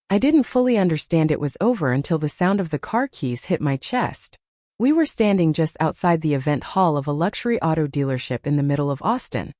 I didn't fully understand it was over until the sound of the car keys hit my chest. We were standing just outside the event hall of a luxury auto dealership in the middle of Austin.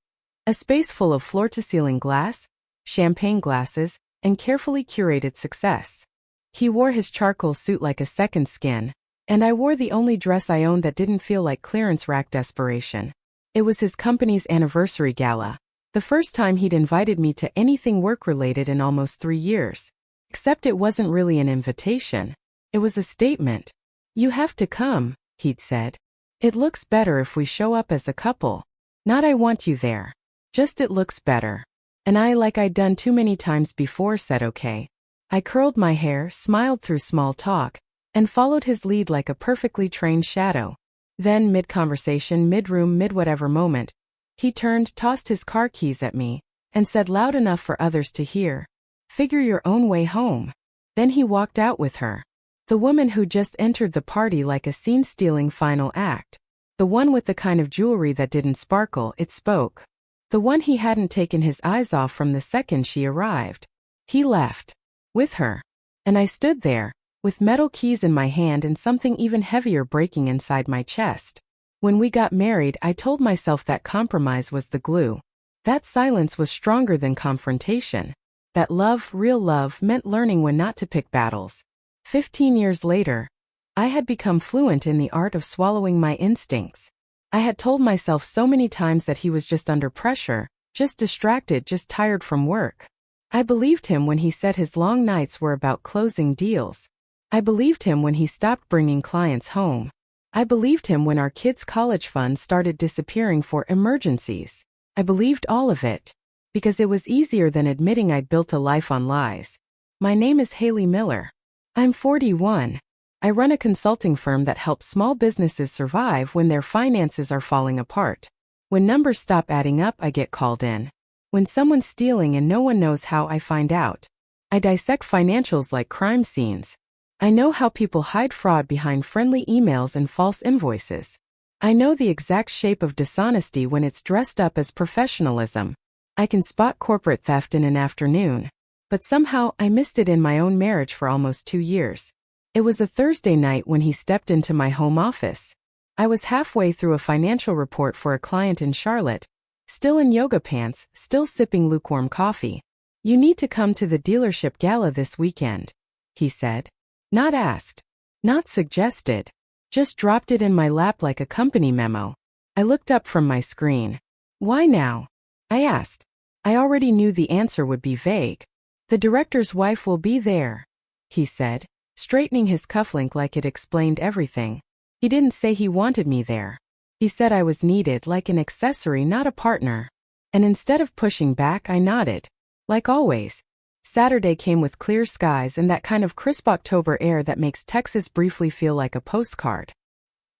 A space full of floor-to-ceiling glass, champagne glasses, and carefully curated success. He wore his charcoal suit like a second skin, and I wore the only dress I owned that didn't feel like clearance rack desperation. It was his company's anniversary gala, the first time he'd invited me to anything work-related in almost 3 years. Except it wasn't really an invitation. It was a statement. "You have to come," he'd said. "It looks better if we show up as a couple. Not I want you there. Just it looks better." And I, like I'd done too many times before, said okay. I curled my hair, smiled through small talk, and followed his lead like a perfectly trained shadow. Then, mid-conversation, mid-room, mid-whatever moment, he turned, tossed his car keys at me, and said loud enough for others to hear, "Figure your own way home." Then he walked out with her. The woman who just entered the party like a scene-stealing final act. The one with the kind of jewelry that didn't sparkle, it spoke. The one he hadn't taken his eyes off from the second she arrived. He left. With her. And I stood there, with metal keys in my hand and something even heavier breaking inside my chest. When we got married, I told myself that compromise was the glue. That silence was stronger than confrontation. That love, real love, meant learning when not to pick battles. 15 years later, I had become fluent in the art of swallowing my instincts. I had told myself so many times that he was just under pressure, just distracted, just tired from work. I believed him when he said his long nights were about closing deals. I believed him when he stopped bringing clients home. I believed him when our kids' college funds started disappearing for emergencies. I believed all of it. Because it was easier than admitting I'd built a life on lies. My name is Haley Miller. I'm 41. I run a consulting firm that helps small businesses survive when their finances are falling apart. When numbers stop adding up, I get called in. When someone's stealing and no one knows how, I find out. I dissect financials like crime scenes. I know how people hide fraud behind friendly emails and false invoices. I know the exact shape of dishonesty when it's dressed up as professionalism. I can spot corporate theft in an afternoon. But somehow, I missed it in my own marriage for almost 2 years. It was a Thursday night when he stepped into my home office. I was halfway through a financial report for a client in Charlotte, still in yoga pants, still sipping lukewarm coffee. "You need to come to the dealership gala this weekend," he said. Not asked. Not suggested. Just dropped it in my lap like a company memo. I looked up from my screen. "Why now?" I asked. I already knew the answer would be vague. "The director's wife will be there," he said, straightening his cufflink like it explained everything. He didn't say he wanted me there. He said I was needed like an accessory, not a partner. And instead of pushing back, I nodded. Like always. Saturday came with clear skies and that kind of crisp October air that makes Texas briefly feel like a postcard.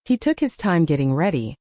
He took his time getting ready,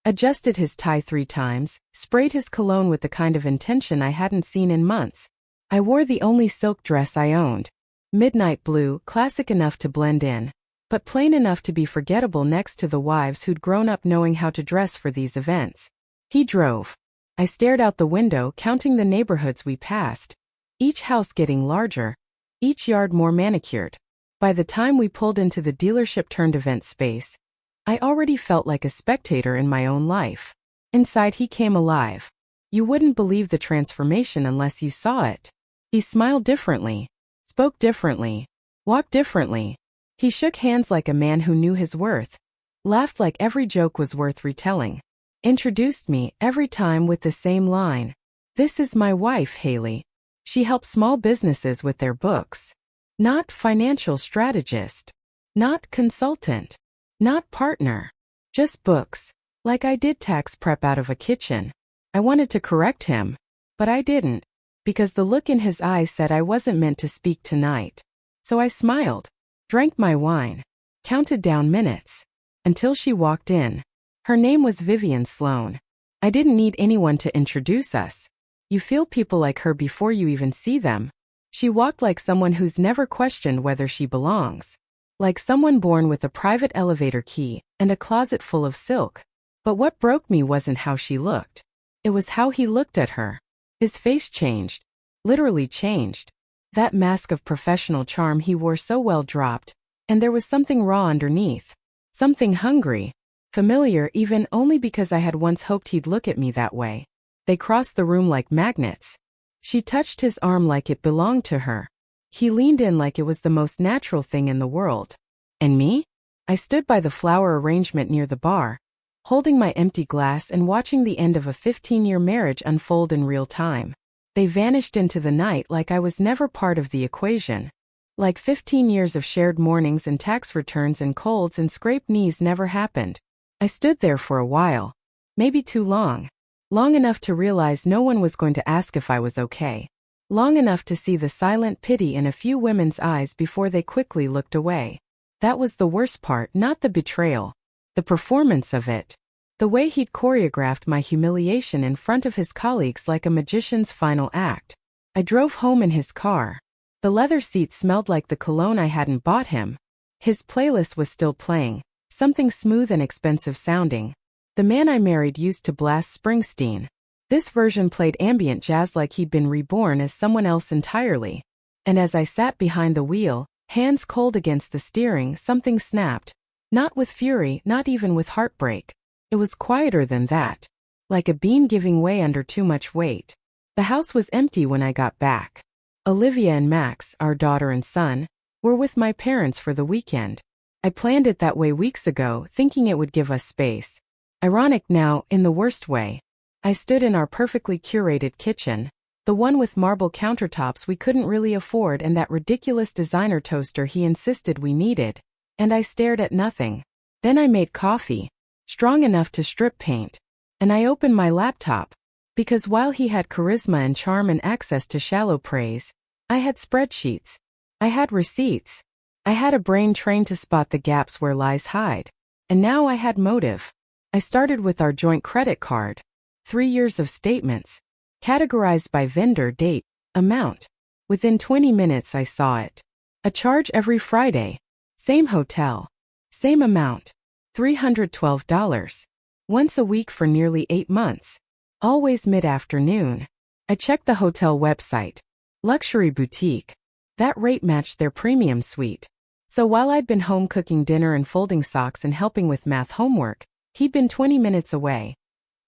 adjusted his tie 3 times, sprayed his cologne with the kind of intention I hadn't seen in months. I wore the only silk dress I owned. Midnight blue, classic enough to blend in, but plain enough to be forgettable next to the wives who'd grown up knowing how to dress for these events. He drove. I stared out the window, counting the neighborhoods we passed. Each house getting larger, each yard more manicured. By the time we pulled into the dealership-turned-event space, I already felt like a spectator in my own life. Inside he came alive. You wouldn't believe the transformation unless you saw it. He smiled differently, spoke differently, walked differently. He shook hands like a man who knew his worth, laughed like every joke was worth retelling, introduced me every time with the same line. "This is my wife, Haley. She helps small businesses with their books. Not financial strategist. Not consultant. Not partner. Just books." Like I did tax prep out of a kitchen. I wanted to correct him, but I didn't, because the look in his eyes said I wasn't meant to speak tonight. So I smiled, drank my wine, counted down minutes, until she walked in. Her name was Vivian Sloan. I didn't need anyone to introduce us. You feel people like her before you even see them. She walked like someone who's never questioned whether she belongs. Like someone born with a private elevator key and a closet full of silk. But what broke me wasn't how she looked. It was how he looked at her. His face changed. Literally changed. That mask of professional charm he wore so well dropped, and there was something raw underneath. Something hungry. Familiar even only because I had once hoped he'd look at me that way. They crossed the room like magnets. She touched his arm like it belonged to her. He leaned in like it was the most natural thing in the world. And me? I stood by the flower arrangement near the bar, holding my empty glass and watching the end of a 15-year marriage unfold in real time. They vanished into the night like I was never part of the equation. Like 15 years of shared mornings and tax returns and colds and scraped knees never happened. I stood there for a while. Maybe too long. Long enough to realize no one was going to ask if I was okay. Long enough to see the silent pity in a few women's eyes before they quickly looked away. That was the worst part, not the betrayal. The performance of it. The way he'd choreographed my humiliation in front of his colleagues like a magician's final act. I drove home in his car. The leather seat smelled like the cologne I hadn't bought him. His playlist was still playing, something smooth and expensive sounding. The man I married used to blast Springsteen. This version played ambient jazz like he'd been reborn as someone else entirely. And as I sat behind the wheel, hands cold against the steering, something snapped. Not with fury, not even with heartbreak. It was quieter than that. Like a beam giving way under too much weight. The house was empty when I got back. Olivia and Max, our daughter and son, were with my parents for the weekend. I planned it that way weeks ago, thinking it would give us space. Ironic now, in the worst way. I stood in our perfectly curated kitchen, the one with marble countertops we couldn't really afford and that ridiculous designer toaster he insisted we needed, and I stared at nothing. Then I made coffee, strong enough to strip paint, and I opened my laptop, because while he had charisma and charm and access to shallow praise, I had spreadsheets. I had receipts. I had a brain trained to spot the gaps where lies hide. And now I had motive. I started with our joint credit card. 3 years of statements, categorized by vendor, date, amount. Within 20 minutes I saw it. A charge every Friday. Same hotel. Same amount. $312. Once a week for nearly 8 months. Always mid-afternoon. I checked the hotel website. Luxury boutique. That rate matched their premium suite. So while I'd been home cooking dinner and folding socks and helping with math homework, he'd been 20 minutes away.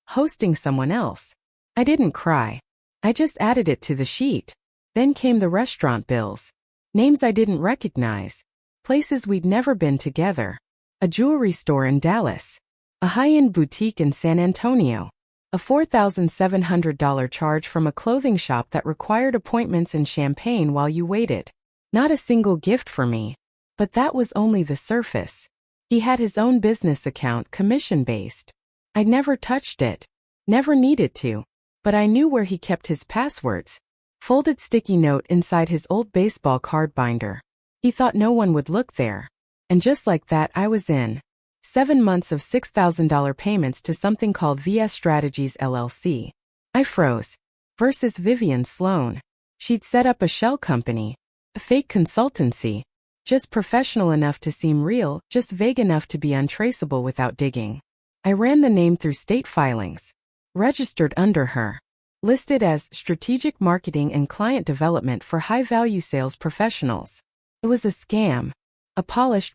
Hosting someone else. I didn't cry. I just added it to the sheet. Then came the restaurant bills. Names I didn't recognize. Places we'd never been together. A jewelry store in Dallas. A high-end boutique in San Antonio. A $4,700 charge from a clothing shop that required appointments and champagne while you waited. Not a single gift for me. But that was only the surface. He had his own business account, commission-based. I'd never touched it. Never needed to. But I knew where he kept his passwords. Folded sticky note inside his old baseball card binder. He thought no one would look there. And just like that I was in. 7 months of $6,000 payments to something called VS Strategies LLC. I froze. Versus Vivian Sloan. She'd set up a shell company. A fake consultancy. Just professional enough to seem real, just vague enough to be untraceable without digging. I ran the name through state filings. Registered under her. Listed as Strategic Marketing and Client Development for High-Value Sales Professionals. It was a scam. A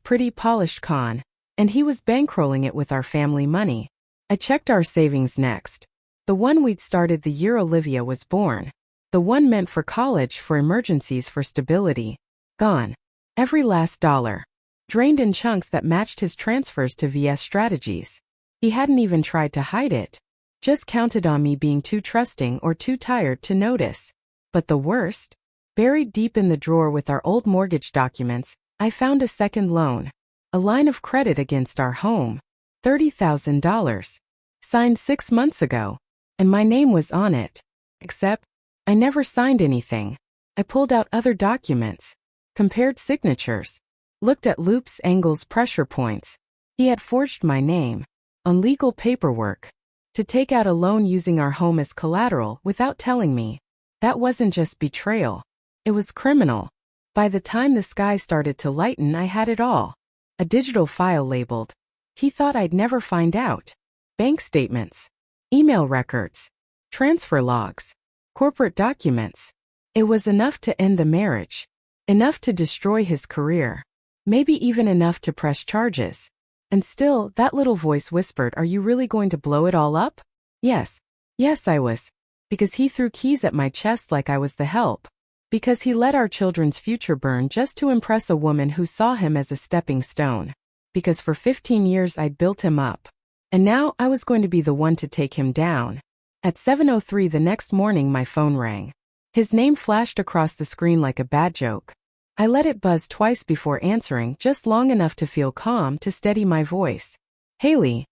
pretty polished con. And he was bankrolling it with our family money. I checked our savings next. The one we'd started the year Olivia was born. The one meant for college, for emergencies, for stability. Gone. Every last dollar. Drained in chunks that matched his transfers to VS Strategies. He hadn't even tried to hide it. Just counted on me being too trusting or too tired to notice. But the worst? Buried deep in the drawer with our old mortgage documents, I found a second loan. A line of credit against our home. $30,000. Signed 6 months ago. And my name was on it. Except, I never signed anything. I pulled out other documents. Compared signatures. Looked at loops, angles, pressure points. He had forged my name. On legal paperwork. To take out a loan using our home as collateral without telling me. That wasn't just betrayal. It was criminal. By the time the sky started to lighten, I had it all. A digital file labeled. He thought I'd never find out. Bank statements. Email records. Transfer logs. Corporate documents. It was enough to end the marriage. Enough to destroy his career. Maybe even enough to press charges. And still, that little voice whispered, "Are you really going to blow it all up?" Yes. Yes, I was. Because he threw keys at my chest like I was the help. Because he let our children's future burn just to impress a woman who saw him as a stepping stone. Because for 15 years I'd built him up. And now I was going to be the one to take him down. At 7:03 the next morning my phone rang. His name flashed across the screen like a bad joke. I let it buzz twice before answering, just long enough to feel calm to steady my voice. "Haley,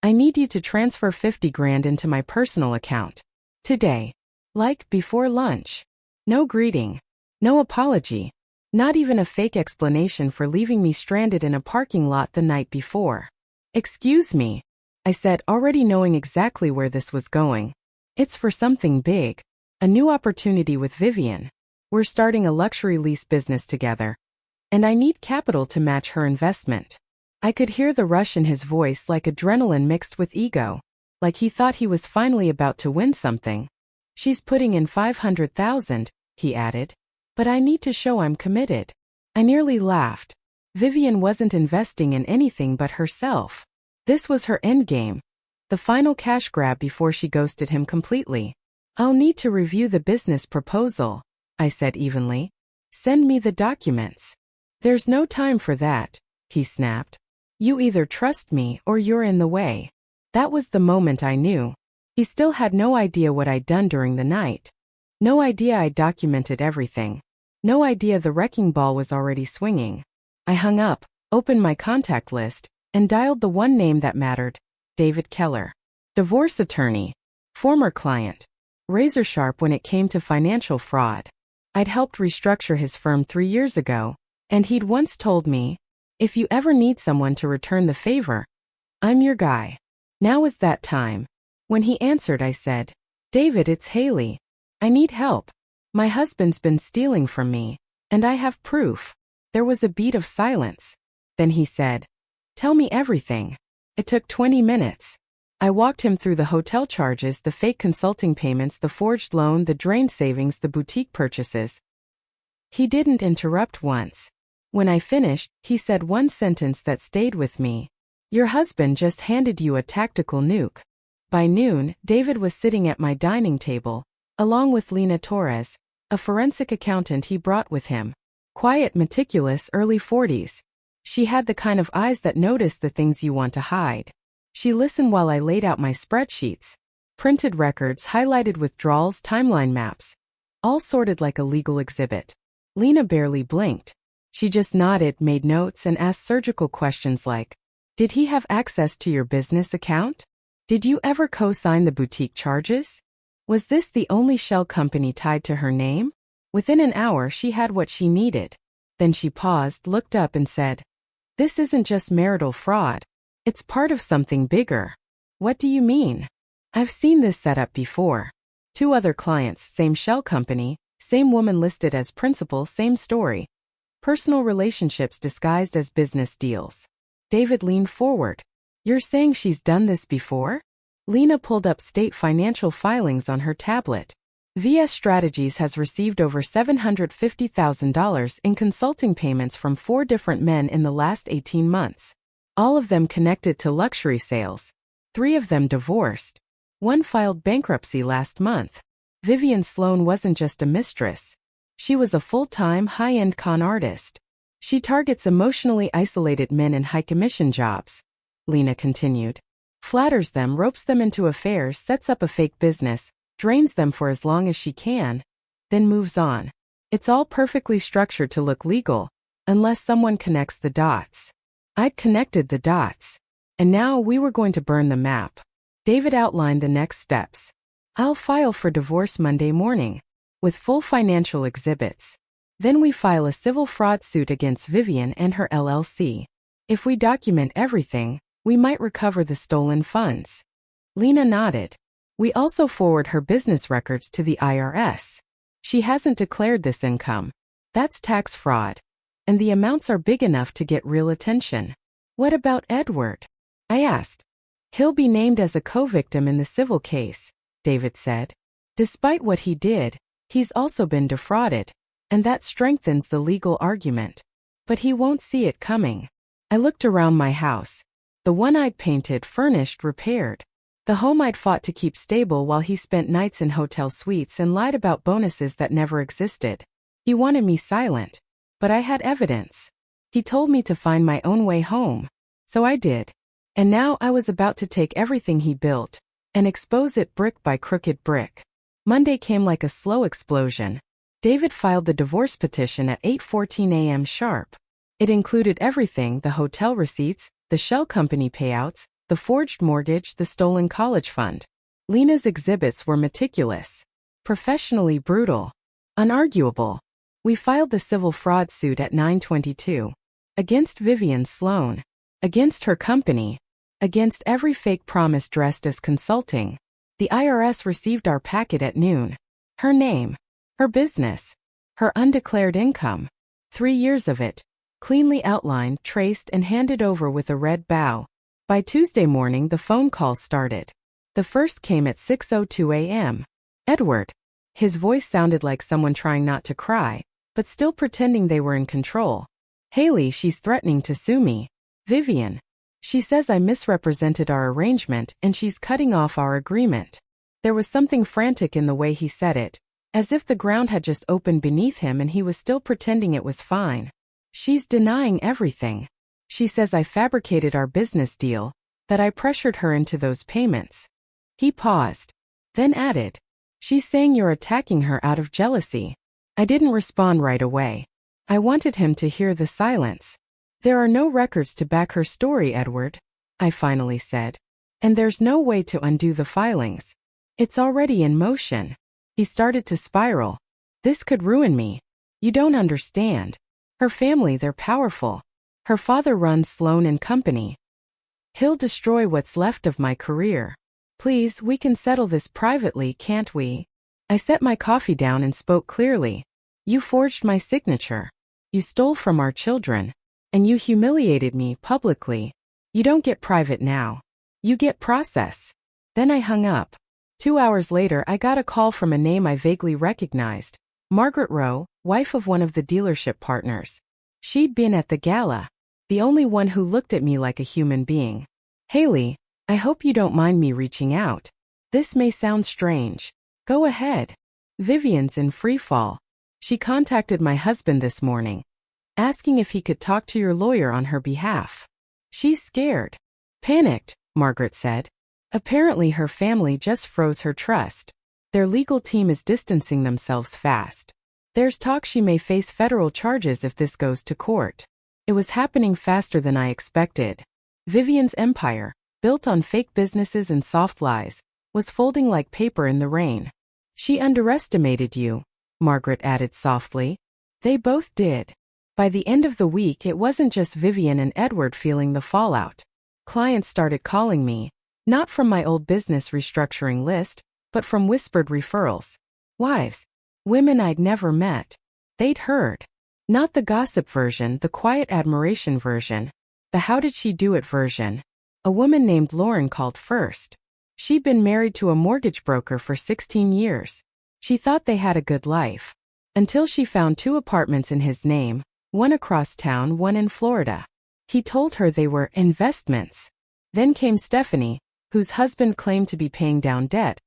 I need you to transfer 50 grand into my personal account. Today. Like, before lunch. No greeting. No apology. Not even a fake explanation for leaving me stranded in a parking lot the night before." "Excuse me," I said, already knowing exactly where this was going. "It's for something big. A new opportunity with Vivian. We're starting a luxury lease business together. And I need capital to match her investment." I could hear the rush in his voice, like adrenaline mixed with ego. Like he thought he was finally about to win something. "She's putting in 500,000, he added. "But I need to show I'm committed." I nearly laughed. Vivian wasn't investing in anything but herself. This was her endgame. The final cash grab before she ghosted him completely. "I'll need to review the business proposal," I said evenly. "Send me the documents." "There's no time for that," he snapped. "You either trust me or you're in the way." That was the moment I knew. He still had no idea what I'd done during the night. No idea I'd documented everything. No idea the wrecking ball was already swinging. I hung up, opened my contact list, and dialed the one name that mattered: David Keller. Divorce attorney. Former client. Razor sharp when it came to financial fraud. I'd helped restructure his firm 3 years ago, and he'd once told me, "If you ever need someone to return the favor, I'm your guy." Now was that time. When he answered, I said, "David, it's Haley. I need help. My husband's been stealing from me, and I have proof." There was a beat of silence. Then he said, "Tell me everything." It took 20 minutes. I walked him through the hotel charges, the fake consulting payments, the forged loan, the drained savings, the boutique purchases. He didn't interrupt once. When I finished, he said one sentence that stayed with me. "Your husband just handed you a tactical nuke." By noon, David was sitting at my dining table, along with Lena Torres, a forensic accountant he brought with him. Quiet, meticulous, early 40s. She had the kind of eyes that notice the things you want to hide. She listened while I laid out my spreadsheets. Printed records, highlighted withdrawals, timeline maps. All sorted like a legal exhibit. Lena barely blinked. She just nodded, made notes, and asked surgical questions like, "Did he have access to your business account? Did you ever co-sign the boutique charges? Was this the only shell company tied to her name?" Within an hour she had what she needed. Then she paused, looked up and said, "This isn't just marital fraud. It's part of something bigger." "What do you mean?" "I've seen this setup before. 2 other clients, same shell company, same woman listed as principal, same story. Personal relationships disguised as business deals." David leaned forward. "You're saying she's done this before?" Lena pulled up state financial filings on her tablet. VS Strategies has received over $750,000 in consulting payments from 4 different men in the last 18 months. All of them connected to luxury sales. 3 of them divorced. 1 filed bankruptcy last month. Vivian Sloan wasn't just a mistress. She was a full-time, high-end con artist. She targets emotionally isolated men in high-commission jobs. Lena continued. Flatters them, ropes them into affairs, sets up a fake business, drains them for as long as she can, then moves on. It's all perfectly structured to look legal, unless someone connects the dots. I'd connected the dots. And now we were going to burn the map. David outlined the next steps. "I'll file for divorce Monday morning, with full financial exhibits. Then we file a civil fraud suit against Vivian and her LLC. If we document everything, we might recover the stolen funds." Lena nodded. "We also forward her business records to the IRS. She hasn't declared this income. That's tax fraud. And the amounts are big enough to get real attention." "What about Edward?" I asked. "He'll be named as a co-victim in the civil case," David said. "Despite what he did, He's also been defrauded, and that strengthens the legal argument. But he won't see it coming. I looked around my house. The one I'd painted, furnished, repaired. The home I'd fought to keep stable while he spent nights in hotel suites and lied about bonuses that never existed. He wanted me silent. But I had evidence. He told me to find my own way home. So I did. And now I was about to take everything he built and expose it brick by crooked brick. Monday came like a slow explosion. David filed the divorce petition at 8:14 a.m. sharp. It included everything: the hotel receipts, the shell company payouts, the forged mortgage, the stolen college fund. Lena's exhibits were meticulous, professionally brutal, unarguable. We filed the civil fraud suit at 9:22. Against Vivian Sloan. Against her company. Against every fake promise dressed as consulting. The IRS received our packet at noon. Her name. Her business. Her undeclared income. 3 years of it. Cleanly outlined, traced, and handed over with a red bow. By Tuesday morning the phone calls started. The first came at 6:02 a.m. Edward. His voice sounded like someone trying not to cry, but still pretending they were in control. Haley, she's threatening to sue me. Vivian. She says I misrepresented our arrangement and she's cutting off our agreement. There was something frantic in the way he said it, as if the ground had just opened beneath him and he was still pretending it was fine. She's denying everything. She says I fabricated our business deal, that I pressured her into those payments. He paused, then added, she's saying you're attacking her out of jealousy. I didn't respond right away. I wanted him to hear the silence. There are no records to back her story, Edward, I finally said. And there's no way to undo the filings. It's already in motion. He started to spiral. This could ruin me. You don't understand. Her family, they're powerful. Her father runs Sloan and Company. He'll destroy what's left of my career. Please, we can settle this privately, can't we? I set my coffee down and spoke clearly. You forged my signature. You stole from our children. And you humiliated me publicly. You don't get private now. You get process. Then I hung up. 2 hours later I got a call from a name I vaguely recognized. Margaret Rowe, wife of one of the dealership partners. She'd been at the gala. The only one who looked at me like a human being. Haley, I hope you don't mind me reaching out. This may sound strange. Go ahead. Vivian's in free fall. She contacted my husband this morning, asking if he could talk to your lawyer on her behalf. She's scared. Panicked, Margaret said. Apparently her family just froze her trust. Their legal team is distancing themselves fast. There's talk she may face federal charges if this goes to court. It was happening faster than I expected. Vivian's empire, built on fake businesses and soft lies, was folding like paper in the rain. She underestimated you, Margaret added softly. They both did. By the end of the week it wasn't just Vivian and Edward feeling the fallout. Clients started calling me, not from my old business restructuring list, but from whispered referrals. Wives. Women I'd never met. They'd heard. Not the gossip version, the quiet admiration version. The how did she do it version. A woman named Lauren called first. She'd been married to a mortgage broker for 16 years. She thought they had a good life. Until she found 2 apartments in his name, one across town, one in Florida. He told her they were investments. Then came Stephanie, whose husband claimed to be paying down debt,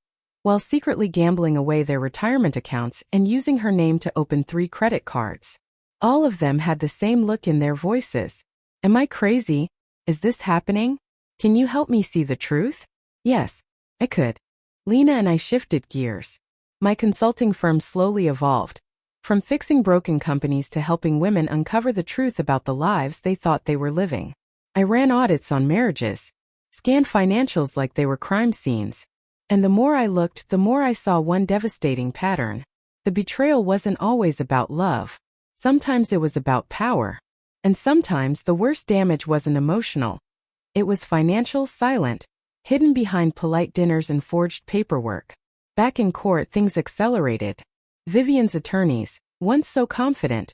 while secretly gambling away their retirement accounts and using her name to open 3 credit cards. All of them had the same look in their voices. Am I crazy? Is this happening? Can you help me see the truth? Yes, I could. Lena and I shifted gears. My consulting firm slowly evolved, from fixing broken companies to helping women uncover the truth about the lives they thought they were living. I ran audits on marriages, scanned financials like they were crime scenes. And the more I looked, the more I saw one devastating pattern. The betrayal wasn't always about love. Sometimes it was about power. And sometimes the worst damage wasn't emotional. It was financial, silent, hidden behind polite dinners and forged paperwork. Back in court, things accelerated. Vivian's attorneys, once so confident,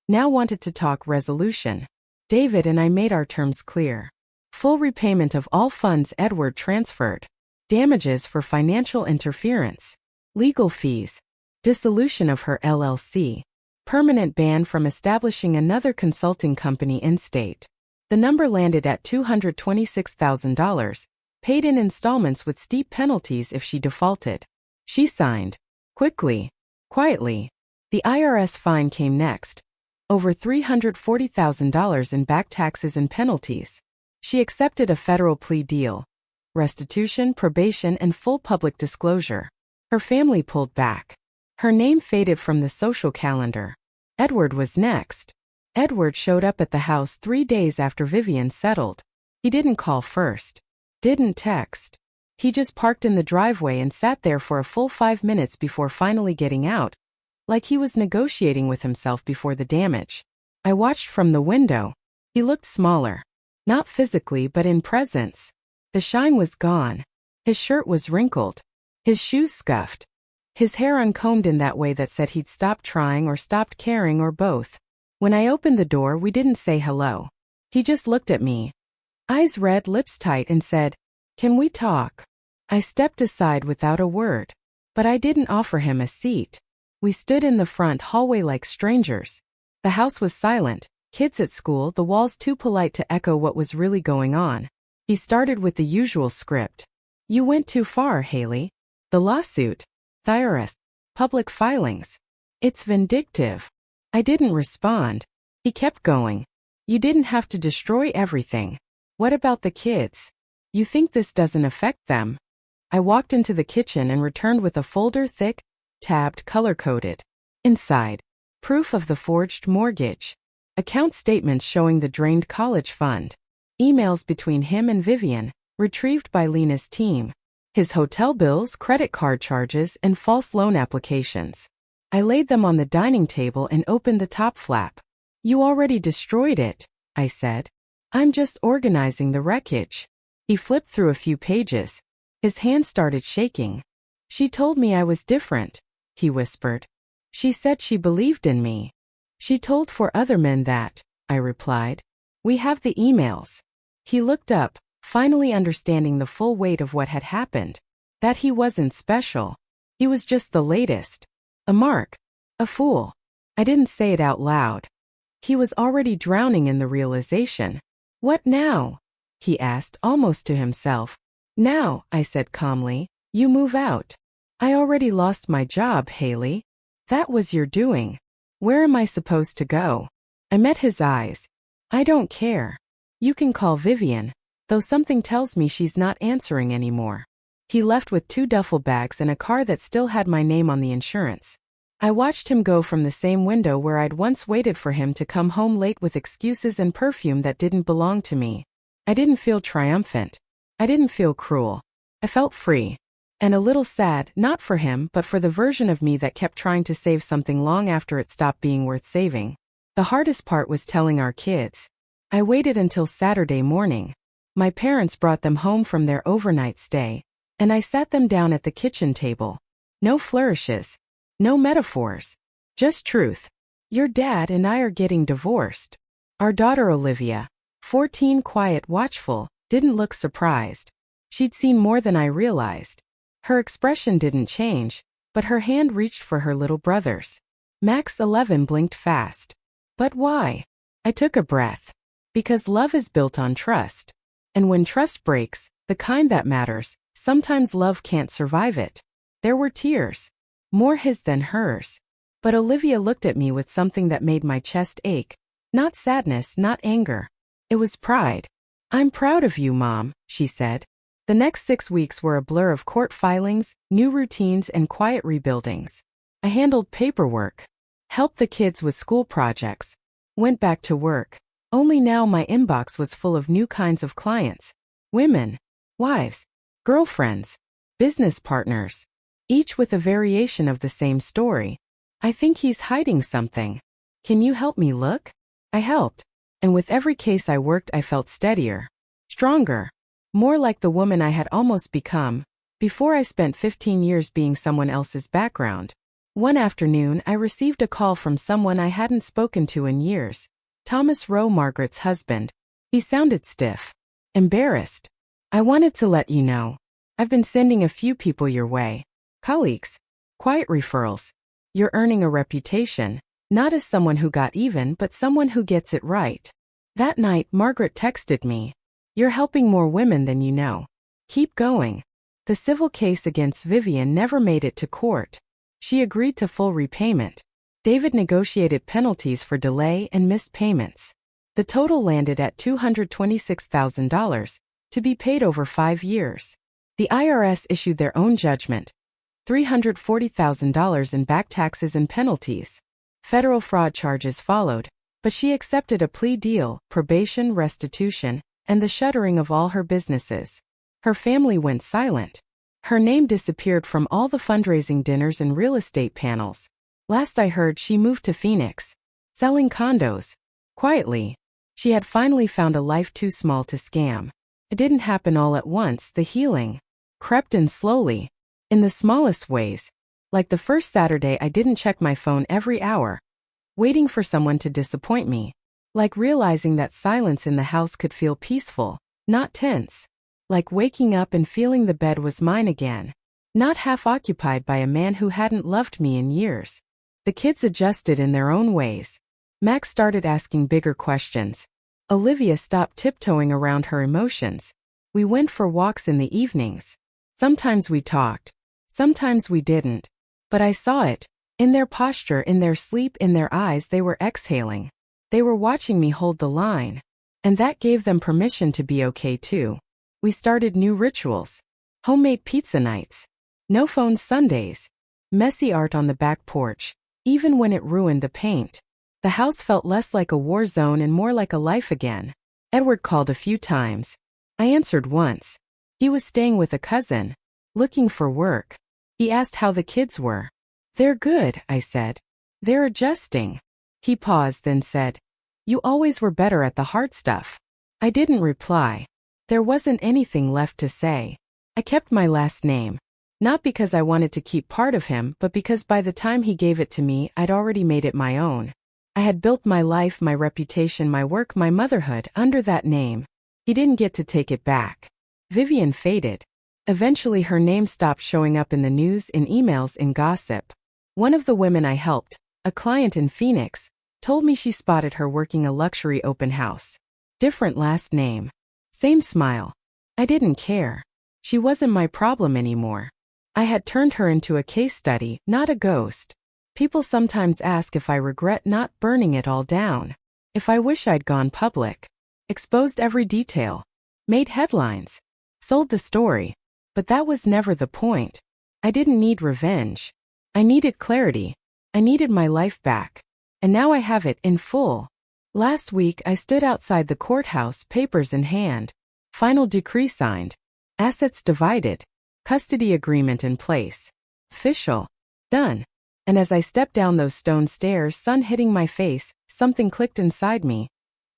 now wanted to talk resolution. David and I made our terms clear. Full repayment of all funds Edward transferred. Damages for financial interference. Legal fees. dissolution of her LLC, permanent ban from establishing another consulting company in-state. The number landed at $226,000, paid in installments with steep penalties if she defaulted. She signed. Quickly. Quietly. The IRS fine came next. Over $340,000 in back taxes and penalties. She accepted a federal plea deal. Restitution, probation, and full public disclosure. Her family pulled back. Her name faded from the social calendar. Edward was next. Edward showed up at the house 3 days after Vivian settled. He didn't call first. Didn't text. He just parked in the driveway and sat there for a full 5 minutes before finally getting out, like he was negotiating with himself before the damage. I watched from the window. He looked smaller. Not physically, but in presence. The shine was gone. His shirt was wrinkled. His shoes scuffed. His hair uncombed in that way that said he'd stopped trying or stopped caring or both. When I opened the door, we didn't say hello. He just looked at me. Eyes red, lips tight, and said, "Can we talk?" I stepped aside without a word. But I didn't offer him a seat. We stood in the front hallway like strangers. The house was silent, kids at school, the walls too polite to echo what was really going on. He started with the usual script. "You went too far, Haley. The lawsuit. The IRS. Public filings. It's vindictive." I didn't respond. He kept going. "You didn't have to destroy everything. What about the kids? You think this doesn't affect them?" I walked into the kitchen and returned with a folder, thick, tabbed, color-coded. Inside, proof of the forged mortgage. Account statements showing the drained college fund. Emails between him and Vivian, retrieved by Lena's team. His hotel bills, credit card charges, and false loan applications. I laid them on the dining table and opened the top flap. "You already destroyed it," I said. "I'm just organizing the wreckage." He flipped through a few pages. His hand started shaking. "She told me I was different," he whispered. "She said she believed in me." "She told 4 other men that," I replied. "We have the emails." He looked up, finally understanding the full weight of what had happened. That he wasn't special. He was just the latest. A mark. A fool. I didn't say it out loud. He was already drowning in the realization. "What now?" he asked, almost to himself. "Now," I said calmly, "you move out." "I already lost my job, Haley. That was your doing. Where am I supposed to go?" I met his eyes. "I don't care. You can call Vivian, though something tells me she's not answering anymore." He left with 2 duffel bags and a car that still had my name on the insurance. I watched him go from the same window where I'd once waited for him to come home late with excuses and perfume that didn't belong to me. I didn't feel triumphant. I didn't feel cruel. I felt free. And a little sad, not for him, but for the version of me that kept trying to save something long after it stopped being worth saving. The hardest part was telling our kids. I waited until Saturday morning. My parents brought them home from their overnight stay, and I sat them down at the kitchen table. No flourishes. No metaphors. Just truth. "Your dad and I are getting divorced." Our daughter Olivia, 14, quiet, watchful, didn't look surprised. She'd seen more than I realized. Her expression didn't change, but her hand reached for her little brother's. Max, 11, blinked fast. "But why?" I took a breath. Because love is built on trust. And when trust breaks, the kind that matters, sometimes love can't survive it. There were tears. More his than hers. But Olivia looked at me with something that made my chest ache. Not sadness, not anger. It was pride. "I'm proud of you, Mom," she said. The next 6 weeks were a blur of court filings, new routines, and quiet rebuildings. I handled paperwork, helped the kids with school projects, went back to work. Only now my inbox was full of new kinds of clients. Women, wives, girlfriends, business partners. Each with a variation of the same story. "I think he's hiding something. Can you help me look?" I helped. And with every case I worked, I felt steadier. Stronger. More like the woman I had almost become, before I spent 15 years being someone else's background. One afternoon, I received a call from someone I hadn't spoken to in years. Thomas Rowe, Margaret's husband. He sounded stiff. Embarrassed. "I wanted to let you know. I've been sending a few people your way. Colleagues. Quiet referrals. You're earning a reputation, not as someone who got even but someone who gets it right. That night, Margaret texted me. You're helping more women than you know. Keep going. The civil case against Vivian never made it to court. She agreed to full repayment. David negotiated penalties for delay and missed payments. The total landed at $226,000, to be paid over 5 years. The IRS issued their own judgment, $340,000 in back taxes and penalties. Federal fraud charges followed, but she accepted a plea deal, probation, restitution, and the shuttering of all her businesses. Her family went silent. Her name disappeared from all the fundraising dinners and real estate panels. Last I heard, she moved to Phoenix, selling condos. Quietly. She had finally found a life too small to scam. It didn't happen all at once. The healing crept in slowly, in the smallest ways. Like the first Saturday I didn't check my phone every hour, waiting for someone to disappoint me. Like realizing that silence in the house could feel peaceful, not tense. Like waking up and feeling the bed was mine again, not half occupied by a man who hadn't loved me in years. The kids adjusted in their own ways. Max started asking bigger questions. Olivia stopped tiptoeing around her emotions. We went for walks in the evenings. Sometimes we talked. Sometimes we didn't. But I saw it. In their posture, in their sleep, in their eyes, they were exhaling. They were watching me hold the line. And that gave them permission to be okay too. We started new rituals. Homemade pizza nights. No phone Sundays. Messy art on the back porch, even when it ruined the paint. The house felt less like a war zone and more like a life again. Edward called a few times. I answered once. He was staying with a cousin, looking for work. He asked how the kids were. They're good, I said. They're adjusting. He paused, then said, You always were better at the hard stuff. I didn't reply. There wasn't anything left to say. I kept my last name. Not because I wanted to keep part of him, but because by the time he gave it to me, I'd already made it my own. I had built my life, my reputation, my work, my motherhood under that name. He didn't get to take it back. Vivian faded. Eventually her name stopped showing up in the news, in emails, in gossip. One of the women I helped, a client in Phoenix, told me she spotted her working a luxury open house. Different last name. Same smile. I didn't care. She wasn't my problem anymore. I had turned her into a case study, not a ghost. People sometimes ask if I regret not burning it all down. If I wish I'd gone public. Exposed every detail. Made headlines. Sold the story. But that was never the point. I didn't need revenge. I needed clarity. I needed my life back. And now I have it in full. Last week I stood outside the courthouse, papers in hand. Final decree signed. Assets divided. Custody agreement in place. Official. Done. And as I stepped down those stone stairs, sun hitting my face, something clicked inside me.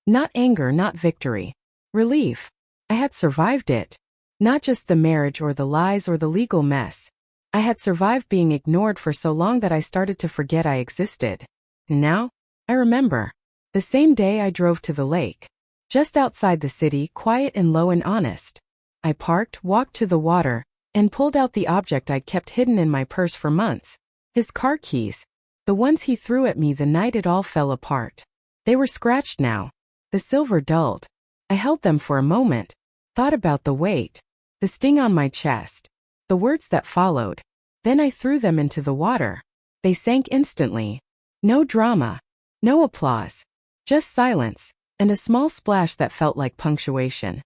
Not anger, not victory. Relief. I had survived it. Not just the marriage or the lies or the legal mess. I had survived being ignored for so long that I started to forget I existed. And now, I remember. The same day I drove to the lake. Just outside the city, quiet and low and honest. I parked, walked to the water, and pulled out the object I'd kept hidden in my purse for months. His car keys. The ones he threw at me the night it all fell apart. They were scratched now. The silver dulled. I held them for a moment. Thought about the weight. The sting on my chest. The words that followed. Then I threw them into the water. They sank instantly. No drama. No applause. Just silence, and a small splash that felt like punctuation.